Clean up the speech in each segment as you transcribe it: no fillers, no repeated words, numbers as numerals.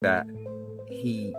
that he's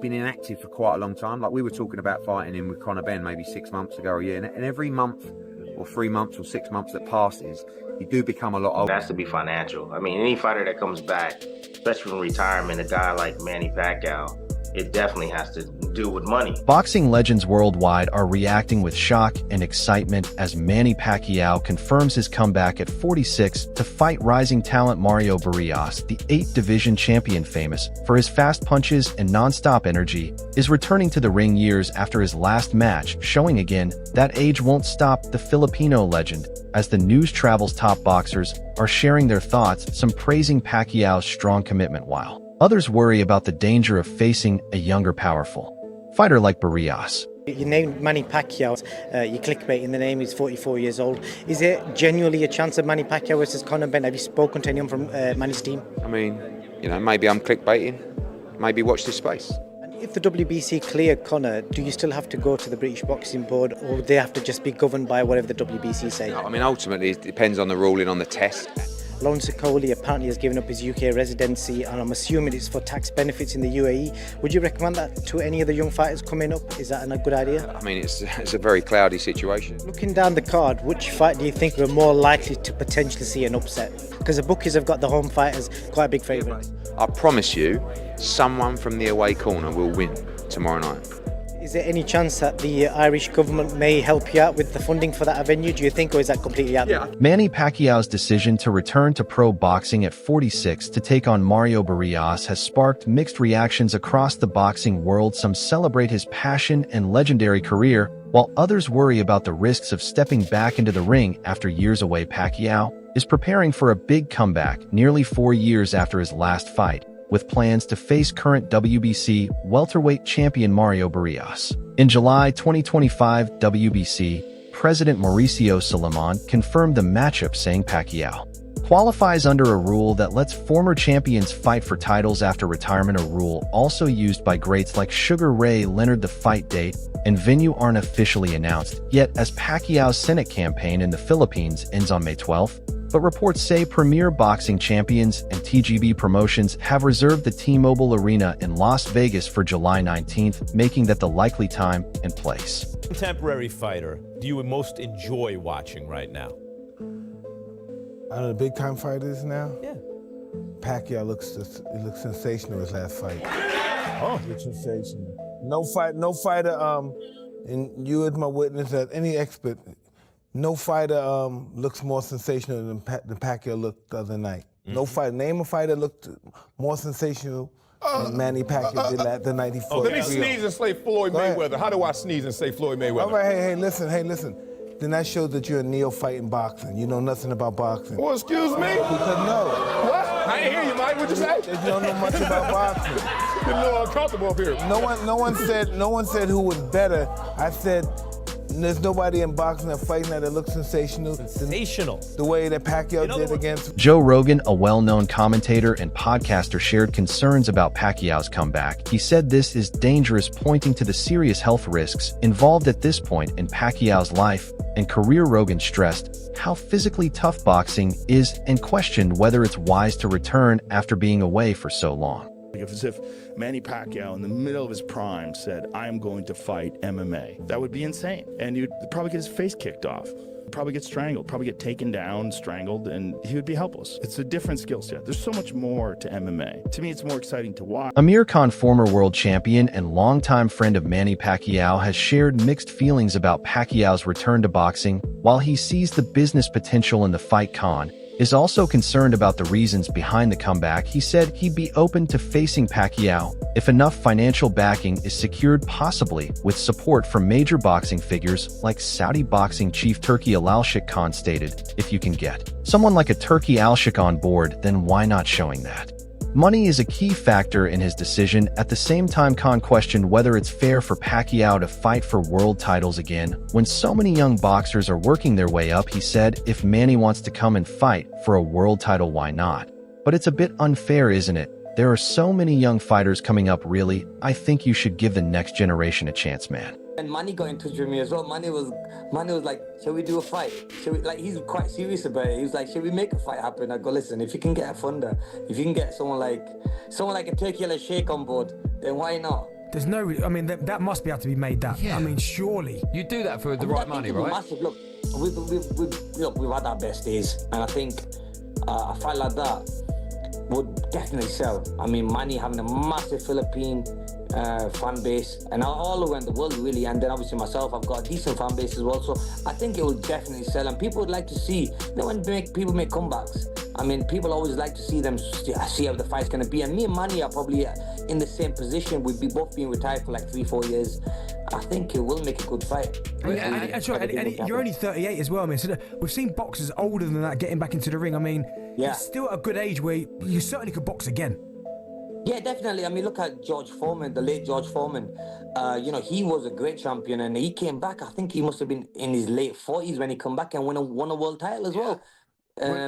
been inactive for quite a long time. Like we were talking about fighting him with Conor Benn maybe 6 months ago or a year, and every month or 3 months or 6 months that passes, you do become a lot older. It has to be financial. I mean, any fighter that comes back, especially from retirement, a guy like Manny Pacquiao, it definitely has to do with money. Boxing legends worldwide are reacting with shock and excitement as Manny Pacquiao confirms his comeback at 46 to fight rising talent Mario Barrios. The 8-division champion, famous for his fast punches and non-stop energy, is returning to the ring years after his last match, showing again that age won't stop the Filipino legend. As the news travels, top boxers are sharing their thoughts, some praising Pacquiao's strong commitment while others worry about the danger of facing a younger, powerful fighter like Barrios. You named Manny Pacquiao, you clickbait in the name, he's 44 years old. Is there genuinely a chance of Manny Pacquiao versus Conor Benn? Have you spoken to anyone from Manny's team? I mean, maybe I'm clickbaiting. Maybe watch this space. And if the WBC clear Conor, do you still have to go to the British Boxing Board, or they have to just be governed by whatever the WBC say? No, I mean, ultimately, it depends on the ruling on the test. Lawrence Okoli apparently has given up his UK residency, and I'm assuming it's for tax benefits in the UAE. Would you recommend that to any of the young fighters coming up? Is that a good idea? I mean, it's a very cloudy situation. Looking down the card, which fight do you think we're more likely to potentially see an upset? Because the bookies have got the home fighters quite a big favourite. I promise you, someone from the away corner will win tomorrow night. Is there any chance that the Irish government may help you out with the funding for that venue, do you think, or is that completely out there? Manny Pacquiao's decision to return to pro boxing at 46 to take on Mario Barrios has sparked mixed reactions across the boxing world. Some celebrate his passion and legendary career, while others worry about the risks of stepping back into the ring after years away. Pacquiao is preparing for a big comeback nearly 4 years after his last fight, with plans to face current WBC welterweight champion Mario Barrios. In July 2025, WBC President Mauricio Suleiman confirmed the matchup, saying Pacquiao qualifies under a rule that lets former champions fight for titles after retirement, a rule also used by greats like Sugar Ray Leonard. The fight date and venue aren't officially announced yet, as Pacquiao's Senate campaign in the Philippines ends on May 12th. But reports say Premier Boxing Champions and TGB Promotions have reserved the T-Mobile Arena in Las Vegas for July 19th, making that the likely time and place. Contemporary fighter do you most enjoy watching right now? Out of the big-time fighters now? Yeah. Pacquiao looks sensational his last fight. Oh. It's sensational. No fighter, and you as my witness, as any expert, no fighter looks more sensational than Pacquiao looked the other night. No fighter, name a fighter looked more sensational than Manny Pacquiao did the night he fought. Let me sneeze and say Floyd Mayweather. How do I sneeze and say Floyd Mayweather? All right, hey, listen. Then that shows that you're a neophyte in boxing. You know nothing about boxing. Well, excuse me? Because no. What? I didn't hear you, Mike. What'd you say? You don't know much about boxing. You're a little uncomfortable up here. No one said who was better. I said there's nobody in boxing that fights now that looks sensational. Sensational. The way that Pacquiao did against Joe Rogan, a well-known commentator and podcaster, shared concerns about Pacquiao's comeback. He said this is dangerous, pointing to the serious health risks involved at this point in Pacquiao's life and career. Rogan stressed how physically tough boxing is and questioned whether it's wise to return after being away for so long. As if Manny Pacquiao in the middle of his prime said, I am going to fight MMA. That would be insane. And you'd probably get his face kicked off. Probably get strangled, probably get taken down, strangled, and he would be helpless. It's a different skill set. There's so much more to MMA. To me, it's more exciting to watch. Amir Khan, former world champion and longtime friend of Manny Pacquiao, has shared mixed feelings about Pacquiao's return to boxing. While he sees the business potential in the fight, Khan is also concerned about the reasons behind the comeback. He said he'd be open to facing Pacquiao if enough financial backing is secured, possibly with support from major boxing figures like Saudi boxing chief Turki Al-Sheikh. Khan stated, if you can get someone like a Turki Al-Sheikh on board, then why not? Showing that money is a key factor in his decision. At the same time, Khan questioned whether it's fair for Pacquiao to fight for world titles again when so many young boxers are working their way up. He said, if Manny wants to come and fight for a world title, why not? But it's a bit unfair, isn't it? There are so many young fighters coming up. Really, I think you should give the next generation a chance, man. And Manny got in touch with me as well. Manny was like, shall we do a fight? He's quite serious about it. He was like, shall we make a fight happen? I go, listen, if you can get a funder, if you can get someone like a Turkey Yellow Sheikh on board, then why not? There's no, I mean, that must be able to be made that. Yeah. I mean, surely. You do that for the right money, right? Massive. Look, we've had our best days, and I think a fight like that would definitely sell. I mean, Manny having a massive Philippine fan base, and all around the world really, and then obviously myself, I've got a decent fan base as well, so I think it will definitely sell, and people would like to see, when people make comebacks, I mean, people always like to see them, see how the fight's going to be, and me and Manny are probably in the same position. We'd be both being retired for like 3-4 years. I think it will make a good fight. And you're only 38 as well, I mean, so we've seen boxers older than that getting back into the ring. I mean, it's still a good age where you certainly could box again. Yeah, definitely. I mean, look at George Foreman, the late George Foreman. He was a great champion, and he came back. I think he must have been in his late 40s when he come back and won a world title as well.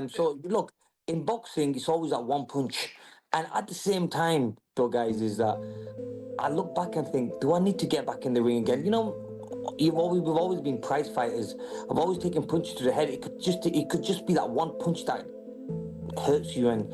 So, look, in boxing, it's always that one punch. And at the same time, though, guys, is that I look back and think, do I need to get back in the ring again? You know, we've always been prize fighters. I've always taken punches to the head. It could just be that one punch that hurts you, and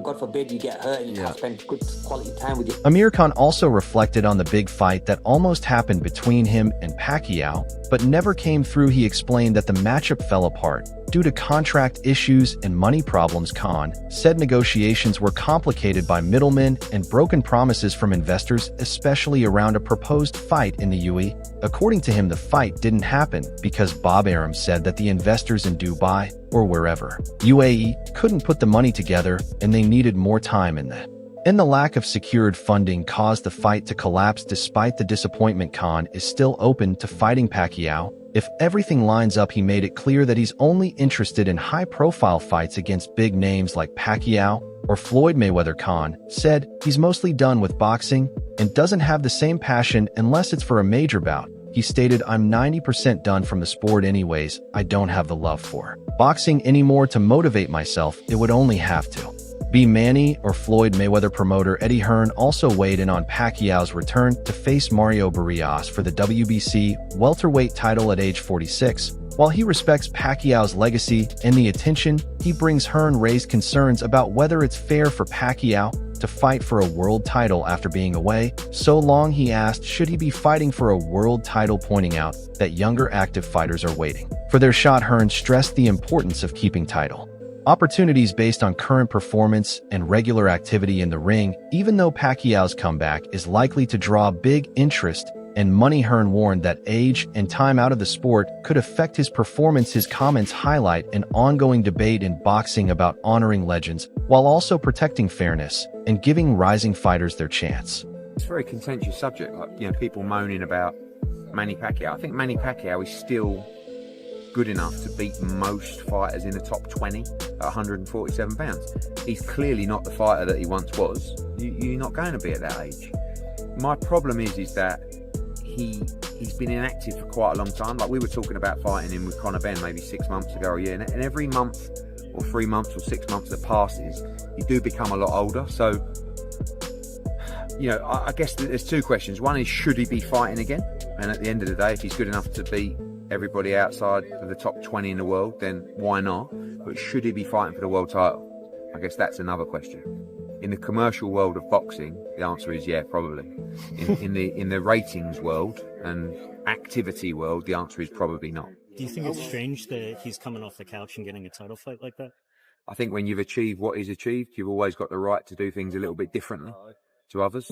God forbid you get hurt and you can't spend good quality time with you. Amir Khan also reflected on the big fight that almost happened between him and Pacquiao, but never came through. He explained that the matchup fell apart due to contract issues and money problems. Khan said negotiations were complicated by middlemen and broken promises from investors, especially around a proposed fight in the UAE. According to him, the fight didn't happen because Bob Arum said that the investors in Dubai or wherever, UAE, couldn't put the money together and they needed more time in that. And the lack of secured funding caused the fight to collapse. Despite the disappointment, Khan is still open to fighting Pacquiao. If everything lines up, he made it clear that he's only interested in high-profile fights against big names like Pacquiao or Floyd Mayweather. Khan said he's mostly done with boxing and doesn't have the same passion unless it's for a major bout. He stated, "I'm 90% done from the sport anyways. I don't have the love for boxing anymore to motivate myself. It would only have to be Manny or Floyd." Mayweather promoter Eddie Hearn also weighed in on Pacquiao's return to face Mario Barrios for the WBC welterweight title at age 46. While he respects Pacquiao's legacy and the attention he brings, Hearn raised concerns about whether it's fair for Pacquiao to fight for a world title after being away so long. He asked, should he be fighting for a world title, pointing out that younger active fighters are waiting for their shot. Hearn stressed the importance of keeping title opportunities based on current performance and regular activity in the ring, even though Pacquiao's comeback is likely to draw big interest and money. Hearn warned that age and time out of the sport could affect his performance. His comments highlight an ongoing debate in boxing about honoring legends while also protecting fairness and giving rising fighters their chance. It's a very contentious subject, like, people moaning about Manny Pacquiao. I think Manny Pacquiao is still good enough to beat most fighters in the top 20 at 147 pounds. He's clearly not the fighter that he once was. You're not going to be at that age. My problem is that he's been inactive for quite a long time. Like, we were talking about fighting him with Conor Benn maybe 6 months ago or a year, and every month or 3 months or 6 months that passes, you do become a lot older. So, I guess there's two questions. One is, should he be fighting again? And at the end of the day, if he's good enough to beat everybody outside of the top 20 in the world, then why not? But should he be fighting for the world title? I guess that's another question. In the commercial world of boxing, the answer is yeah, probably. In the ratings world and activity world, the answer is probably not. Do you think it's strange that he's coming off the couch and getting a title fight like that? I think when you've achieved what he's achieved, you've always got the right to do things a little bit differently to others.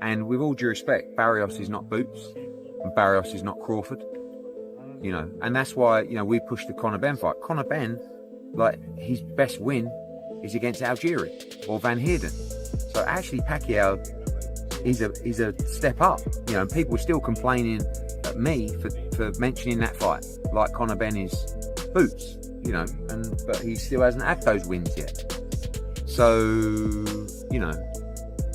And with all due respect, Barrios is not Boots, and Barrios is not Crawford. And that's why, we pushed the Conor Benn fight. Conor Benn, his best win is against Algieri or Van Heerden. So actually Pacquiao is a step up. And people are still complaining at me for mentioning that fight, like Conor Benn is Boots, but he still hasn't had those wins yet. So,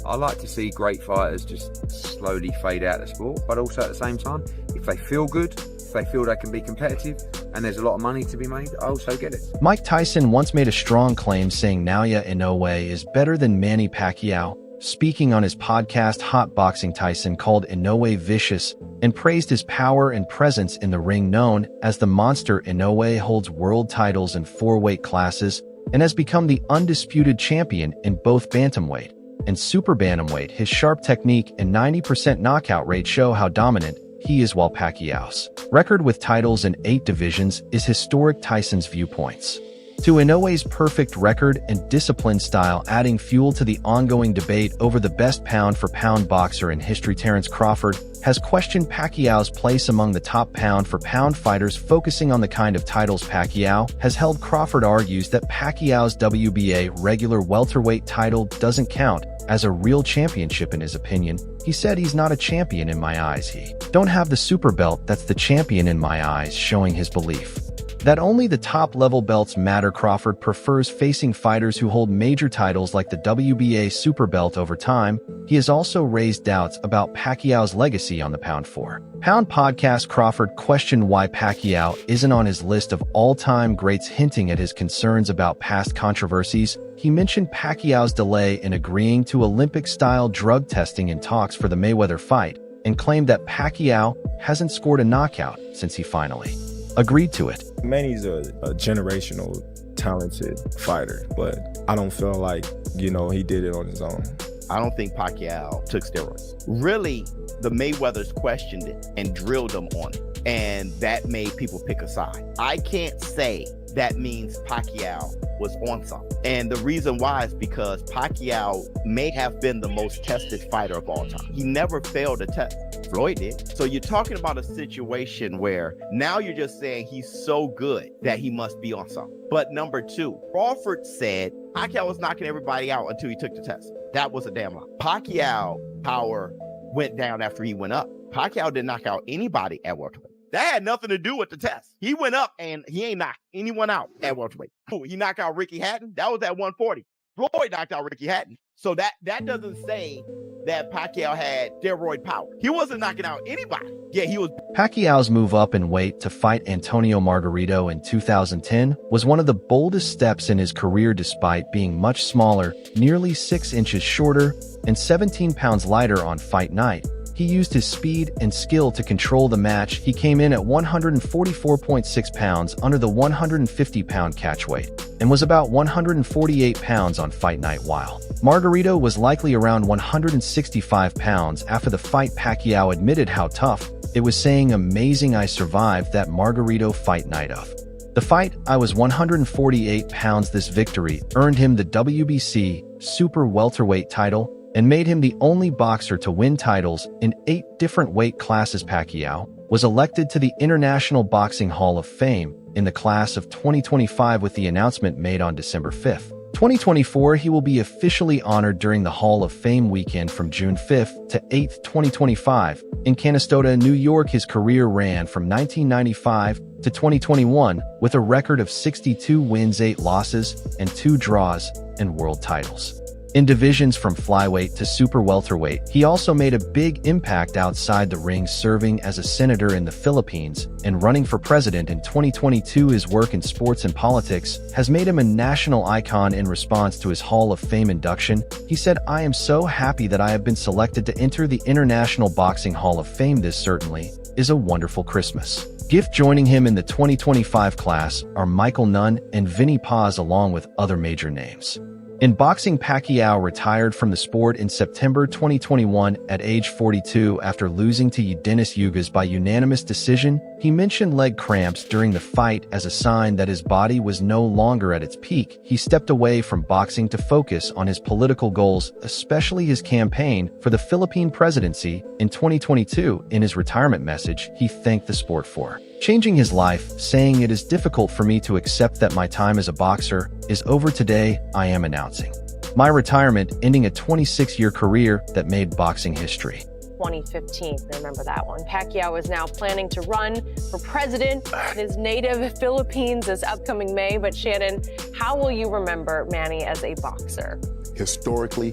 I like to see great fighters just slowly fade out of the sport, but also at the same time, if they feel good, if they feel they can be competitive, and there's a lot of money to be made, I also get it. Mike Tyson once made a strong claim saying Naoya Inoue is better than Manny Pacquiao. speaking on his podcast Hot Boxing, Tyson called Inoue vicious and praised his power and presence in the ring. Known as the Monster, Inoue holds world titles in 4 weight classes and has become the undisputed champion in both bantamweight and super bantamweight. His sharp technique and 90% knockout rate show how dominant he is, while Pacquiao's record with titles in 8 divisions is historic. Tyson's viewpoints to Inoue's perfect record and disciplined style adding fuel to the ongoing debate over the best pound-for-pound boxer in history. Terence Crawford has questioned Pacquiao's place among the top pound-for-pound fighters, focusing on the kind of titles Pacquiao has held. Crawford argues that Pacquiao's WBA regular welterweight title doesn't count as a real championship. In his opinion, he said, "He's not a champion in my eyes. He don't have the super belt that's the champion in my eyes," showing his belief that only the top-level belts matter. Crawford prefers facing fighters who hold major titles like the WBA super belt over time. He has also raised doubts about Pacquiao's legacy on the pound-for-pound podcast. Crawford questioned why Pacquiao isn't on his list of all-time greats, hinting at his concerns about past controversies. He mentioned Pacquiao's delay in agreeing to Olympic-style drug testing in talks for the Mayweather fight and claimed that Pacquiao hasn't scored a knockout since he finally agreed to it. Manny's a generational, talented fighter, but I don't feel like, he did it on his own. I don't think Pacquiao took steroids. Really, the Mayweathers questioned it and drilled him on it, and that made people pick a side. I can't say that means Pacquiao was on something. And the reason why is because Pacquiao may have been the most tested fighter of all time. He never failed a test. Floyd did. So you're talking about a situation where now you're just saying he's so good that he must be on something. But number 2, Crawford said Pacquiao was knocking everybody out until he took the test. That was a damn lie. Pacquiao power went down after he went up. Pacquiao didn't knock out anybody at welterweight. That had nothing to do with the test. He went up and he ain't knocked anyone out at welterweight. He knocked out Ricky Hatton. That was at 140. Floyd knocked out Ricky Hatton. So that doesn't say that Pacquiao had steroid power. He wasn't knocking out anybody. Yeah, he was. Pacquiao's move up in weight to fight Antonio Margarito in 2010 was one of the boldest steps in his career. Despite being much smaller, nearly 6 inches shorter, and 17 pounds lighter on fight night, he used his speed and skill to control the match. He came in at 144.6 pounds under the 150-pound catch weight and was about 148 pounds on fight night, while Margarito was likely around 165 pounds. After the fight, Pacquiao admitted how tough it was, saying, "Amazing, I survived that Margarito fight night of the fight. I was 148 pounds. This victory earned him the WBC super welterweight title and made him the only boxer to win titles in 8 different weight classes." Pacquiao was elected to the International Boxing Hall of Fame in the class of 2025 with the announcement made on December 5, 2024. He will be officially honored during the Hall of Fame weekend from June 5th to 8th, 2025 in Canastota, New York. His career ran from 1995 to 2021 with a record of 62 wins, 8 losses, and 2 draws, and world titles in divisions from flyweight to super welterweight. He also made a big impact outside the ring, serving as a senator in the Philippines and running for president in 2022. His work in sports and politics has made him a national icon. In response to his Hall of Fame induction, he said, "I am so happy that I have been selected to enter the International Boxing Hall of Fame. This certainly is a wonderful Christmas gift." Joining him in the 2025 class are Michael Nunn and Vinny Paz, along with other major names in boxing. Pacquiao retired from the sport in September 2021 at age 42 after losing to Denis Yugas by unanimous decision. He mentioned leg cramps during the fight as a sign that his body was no longer at its peak. He stepped away from boxing to focus on his political goals, especially his campaign for the Philippine presidency in 2022. In his retirement message, he thanked the sport for changing his life, saying, "It is difficult for me to accept that my time as a boxer is over today. I am announcing my retirement, ending a 26-year career that made boxing history." 2015, remember that one. Pacquiao is now planning to run for president in his native Philippines this upcoming May. But Shannon, how will you remember Manny as a boxer? Historically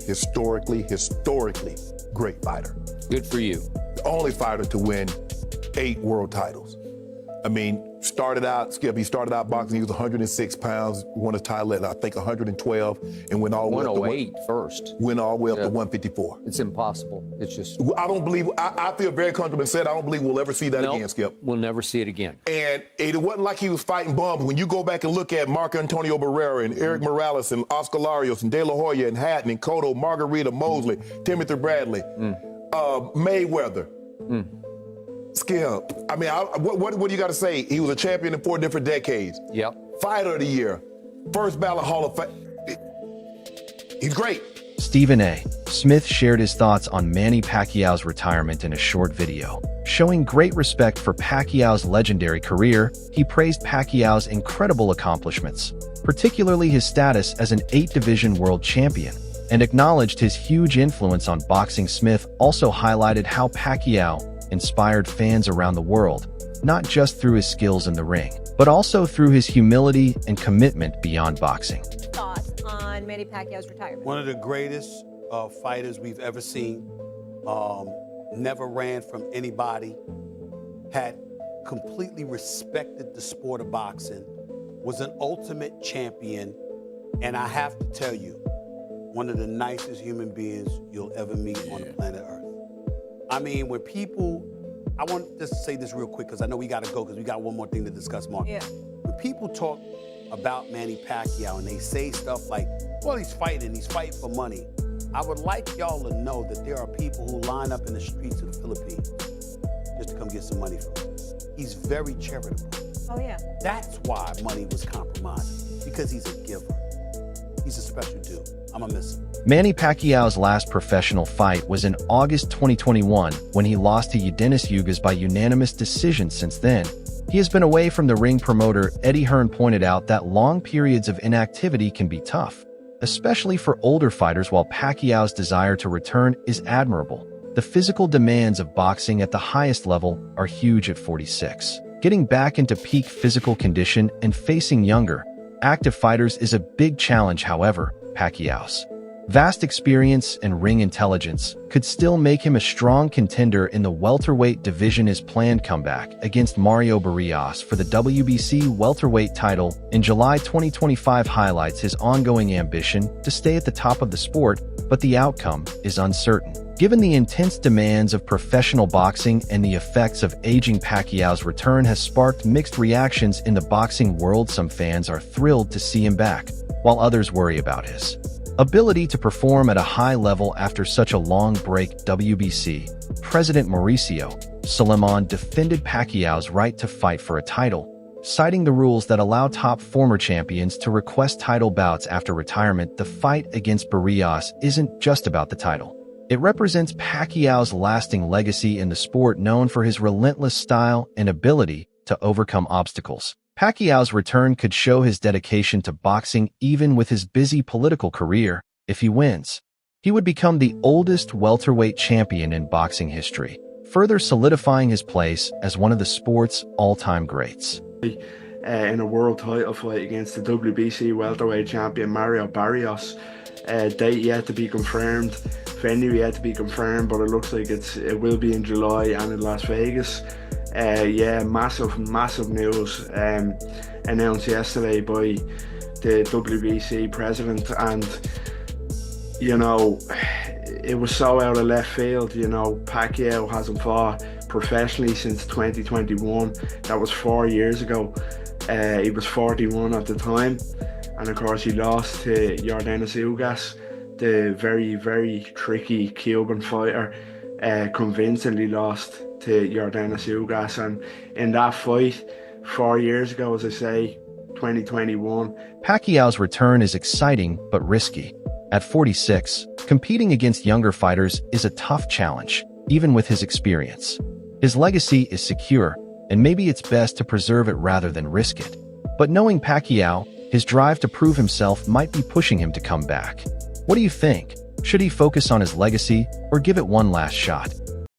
great fighter. Good for you. The only fighter to win 8 world titles. I mean, started out, Skip, he started out boxing, he was 106 pounds, won his title at, I think, 112, and went all the way up to 108 first. Went all the way up to 154. It's impossible. It's just... I don't believe, I feel very comfortable and said I don't believe we'll ever see that again, Skip. We'll never see it again. And it wasn't like he was fighting bums. When you go back and look at Marco Antonio Barrera and Eric Morales and Oscar Larios and De La Hoya and Hatton and Cotto, Margarita, Mosley, Timothy Bradley, Mayweather, Skip. I mean, what do you got to say? He was a champion in 4 different decades. Yep. Fighter of the year, first ballot Hall of Fame. He's great. Stephen A. Smith shared his thoughts on Manny Pacquiao's retirement in a short video. Showing great respect for Pacquiao's legendary career, he praised Pacquiao's incredible accomplishments, particularly his status as an 8-division world champion, and acknowledged his huge influence on boxing. Smith also highlighted how Pacquiao inspired fans around the world, not just through his skills in the ring, but also through his humility and commitment beyond boxing. Thoughts on Manny Pacquiao's retirement? One of the greatest fighters we've ever seen. Never ran from anybody. Had completely respected the sport of boxing. Was an ultimate champion. And I have to tell you, one of the nicest human beings you'll ever meet on the planet Earth. I mean, when people, I want just to say this real quick because I know we got to go because we got one more thing to discuss, Mark. Yeah. When people talk about Manny Pacquiao and they say stuff like, well, he's fighting for money. I would like y'all to know that there are people who line up in the streets of the Philippines just to come get some money from him. He's very charitable. Oh, yeah. That's why money was compromised, because he's a giver. He's a special dude. I'm gonna miss him. Manny Pacquiao's last professional fight was in August 2021 when he lost to Eugenio Ugas by unanimous decision. Since then, he has been away from the ring. Promoter Eddie Hearn pointed out that long periods of inactivity can be tough, especially for older fighters. While Pacquiao's desire to return is admirable, the physical demands of boxing at the highest level are huge. At 46, getting back into peak physical condition and facing younger, active fighters is a big challenge. However, Pacquiao's vast experience and ring intelligence could still make him a strong contender in the welterweight division. His planned comeback against Mario Barrios for the WBC welterweight title in July 2025 highlights his ongoing ambition to stay at the top of the sport, but the outcome is uncertain. Given the intense demands of professional boxing and the effects of aging, Pacquiao's return has sparked mixed reactions in the boxing world. Some fans are thrilled to see him back, while others worry about his ability to perform at a high level after such a long break. WBC President Mauricio Suleiman defended Pacquiao's right to fight for a title, citing the rules that allow top former champions to request title bouts after retirement. The fight against Barrios isn't just about the title. It represents Pacquiao's lasting legacy in the sport, known for his relentless style and ability to overcome obstacles. Pacquiao's return could show his dedication to boxing even with his busy political career. If he wins, he would become the oldest welterweight champion in boxing history, further solidifying his place as one of the sport's all-time greats. In a world title fight against the WBC welterweight champion Mario Barrios. Date yet to be confirmed, venue yet to be confirmed, but it looks like it will be in July and in Las Vegas. Yeah, massive news announced yesterday by the WBC president, and you know, it was so out of left field. You know, Pacquiao hasn't fought professionally since 2021. That was 4 years ago. He was 41 at the time, and of course he lost to Yordenis Ugas, the very tricky Cuban fighter. Convincingly lost to Yordenis Ugas, and in that fight 4 years ago, as I say, 2021. Pacquiao's return is exciting but risky. At 46, competing against younger fighters is a tough challenge, even with his experience. His legacy is secure, and maybe it's best to preserve it rather than risk it. But knowing Pacquiao, his drive to prove himself might be pushing him to come back. What do you think? Should he focus on his legacy or give it one last shot?